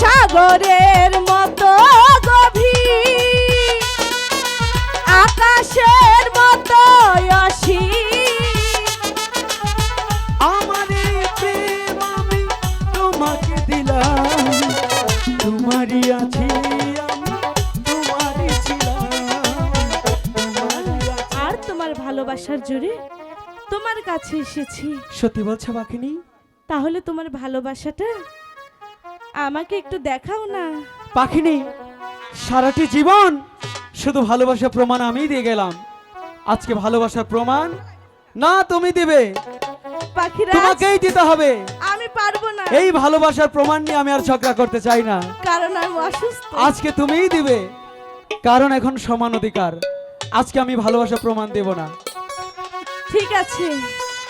সাগরের মতো গভীর, আকাশের মতো অসীম। আমার এই প্রেম আমি তোমাকে দিলাম, তোমারই আছি আমি, তোমারই ছিলাম, তোমারই আছি। আর তোমার ভালোবাসার জোরে তোমার কাছে এসেছি। সত্যি বলছো বাকিনি? তাহলে তোমার ভালোবাসাটা আমাকে একটু দেখাও না। পাখিনি, সারাটি জীবন শুধু ভালোবাসার প্রমাণ আমি দিয়ে গেলাম, আজকে ভালোবাসার প্রমাণ না তুমি দিবে, পাখিরা তোমাকেই দিতে হবে। আমি পারবো না, এই ভালোবাসার প্রমাণ নিয়ে আমি আর ঝগড়া করতে চাই না। কারণ আমি অসুস্থ। আজকে তুমিই দিবে, কারণ এখন সমান অধিকার। আজকে আমি ভালোবাসার প্রমাণ দেব না। ঠিক আছে,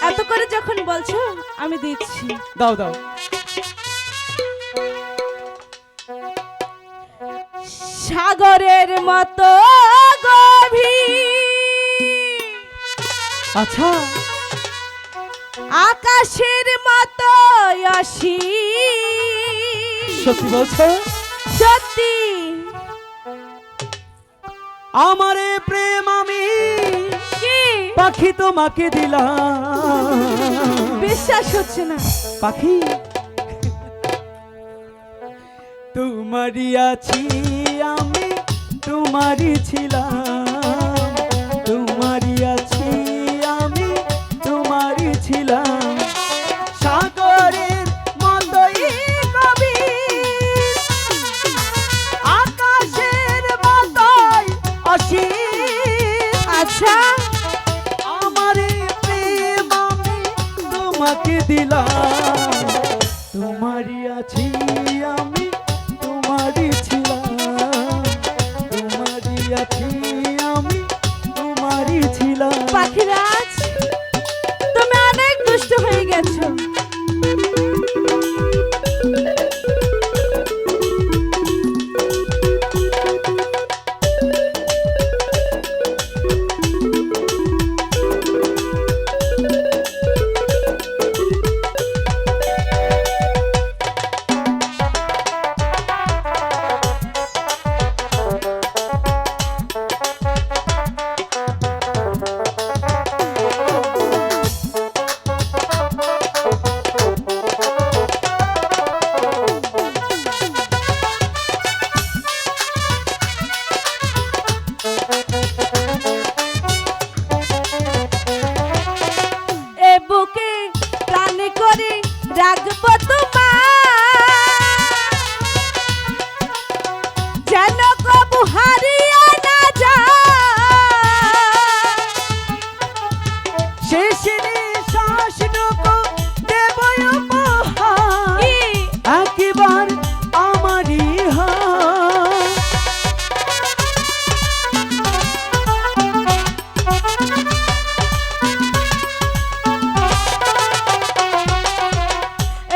এত করে যখন বলছো আমি দিচ্ছি। দাও দাও। সাগরের মতো গভীর, আচ্ছা, আকাশের মতো অসীম। সত্যি বলছো? সত্যি। আমার এই প্রেম আমি কি পাখি তোমাকে দিলাম। বিশ্বাস হচ্ছে না। পাখি, তোমারই আছি আমি, তোমারই ছিলাম, তোমারই আছি আমি, তোমারই ছিলাম। সাগরের মতোই গভীর, আকাশের মতোই অসীম। আচ্ছা, আমার এই প্রেম আমি তোমাকে দিলাম, তোমারই আছি আমি, তোমারই ছিলাম, তোমারই আছি আমি, তোমারই ছিলাম। পাখিরাজ তুমি অনেক দুষ্ট হয়ে গেছো। এ বুকে প্রাণ করে রাখবো তোমার, যেন কবু হারিয়ে না যায়। শেষ নিঃশ্বাসটুকু দেব উপহার, কি? একবার আমারই হয়।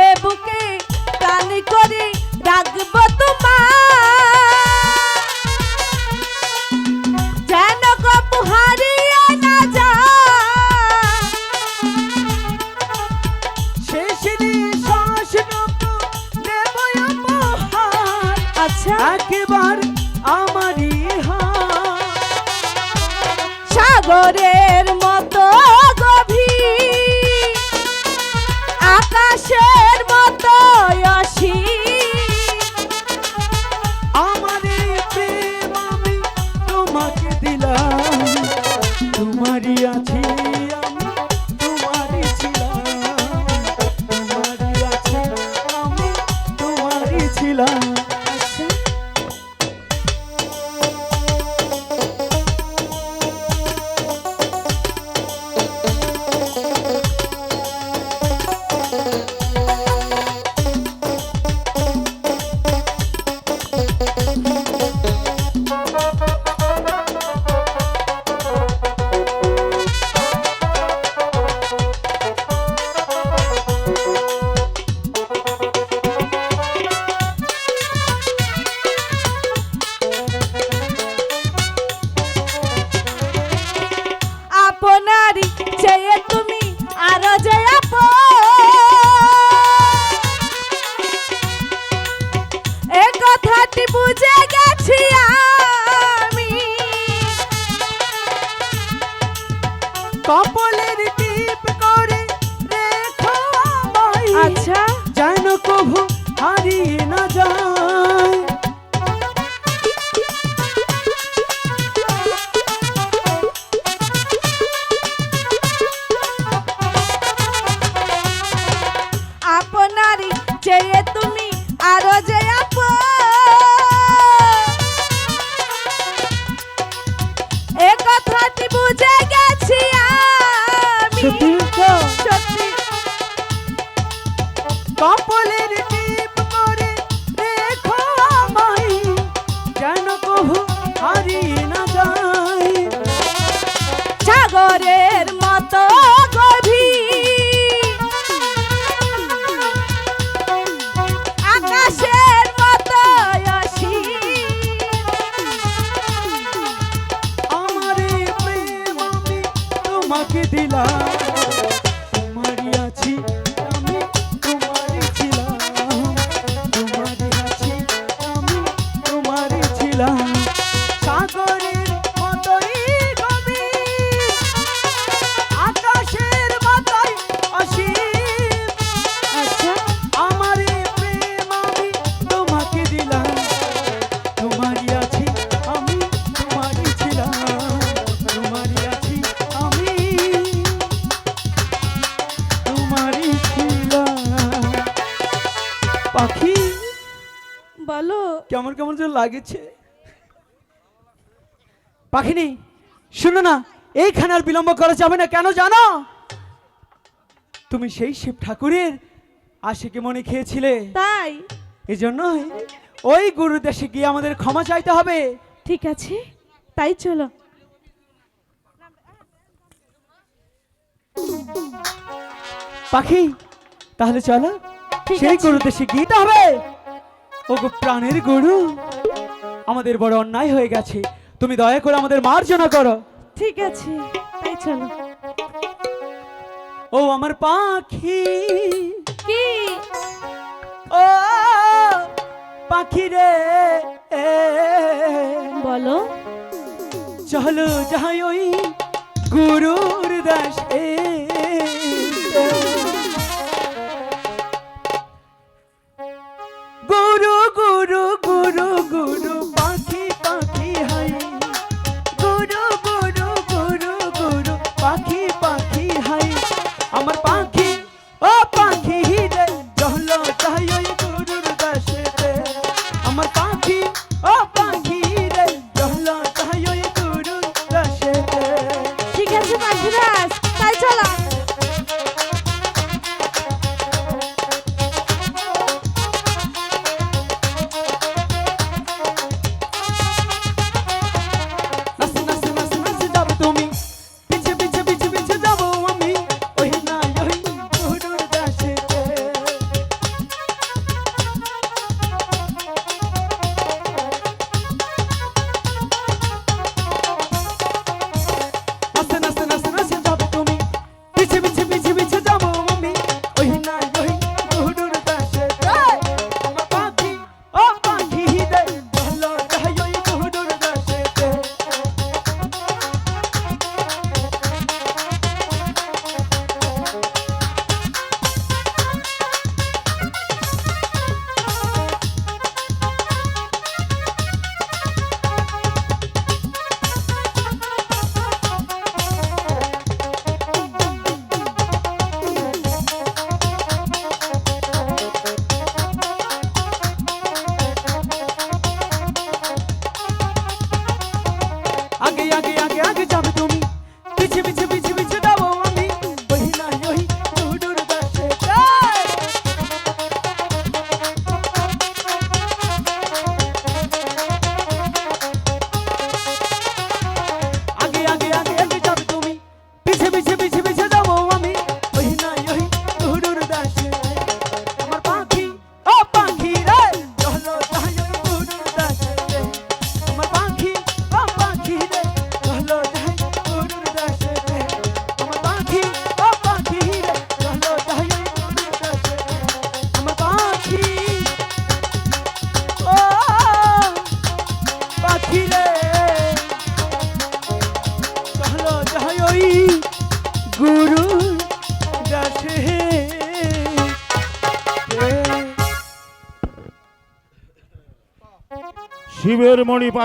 এ বুকে প্রাণ করে রাখবো তোমার, যেন কবু হারিয়ে না যায়। শেষ নিঃশ্বাসটুকু দেব উপহার, আচ্ছা, একবার আমারই হয়। সাগরের মতো গভীর, আকাশের মতো অসীম। আমার এই প্রেম আমি তোমাকে দিলাম, তোমারই আছি আমি, তোমারই ছিলাম, তোমারই আছি আমি, তোমারই ছিলাম। আচ্ছা, কথাটি বুঝে গেছি আমি। কপালের টিপ করে রেখো আমায়, আচ্ছা যেন কভু হারিয়ে না যায়। আপনারই চেয়ে তুমি আরো যে আপন, এ কথাটি বুঝে গেছি আমি। সত্যি তো? সত্যি কপালের টিপ করে রেখো আমায়, যেন কভু হারিয়ে না যায়। সাগরের মতো গভীর, আকাশের মতো অসীম, আমার এই প্রেম আমি তোমাকে দিলাম, তোমারই আছি আমি, তোমারই ছিলাম, তোমারই আছি আমি, তোমারই ছিলাম। সাগরের মতোই গভীর, আকাশের মতোই অসীম, আচ্ছা আমার এই প্রেম আমি তোমাকে দিলাম, তোমারই আছি আমি, তোমারই ছিলাম, তোমারই আছি আমি, তোমারই ছিলাম। পাখি বলো। কেমন কেমন যেন লাগেছে। পাখিনি শুনো না, এইখানে আর বিলম্ব করা যাবে না। কেন জানো? তুমি সেই শিব ঠাকুরের আশিকে মনে খেয়েছিলে, তাই এই জন্যই ওই গুরু দেশে গিয়ে আমাদের ক্ষমা চাইতে হবে। ঠিক আছে, তাই চলো। পাখি তাহলে চলো ঠিক সেই আছে। গুরু দেশে গিয়ে তো হবে। ও গো প্রাণের গুরু, আমাদের বড় অন্যায় হয়ে গেছে, তুমি দয়া করে আমাদের মার্জনা করো। ঠিক আছে, তাই চলো। ও আমার পাখি, কি ও পাখি রে, বলো। চলো যাই ওই গুরুর দাসে। গুরু গুরু গুরু গুরু পাখি পাখি হাই, গুরু গুরু গুরু গুরু পাখি পাখি হাই। আমার পাখি ও পাখি রে, চলো যাই ওই গুরুর দাসে। আমার পাখি ও পাখি রে, চলো যাই ওই গুরুর দাসে। ঠিক আছে পাখিরাজ, তাই চলো। শিবের মণি পাখি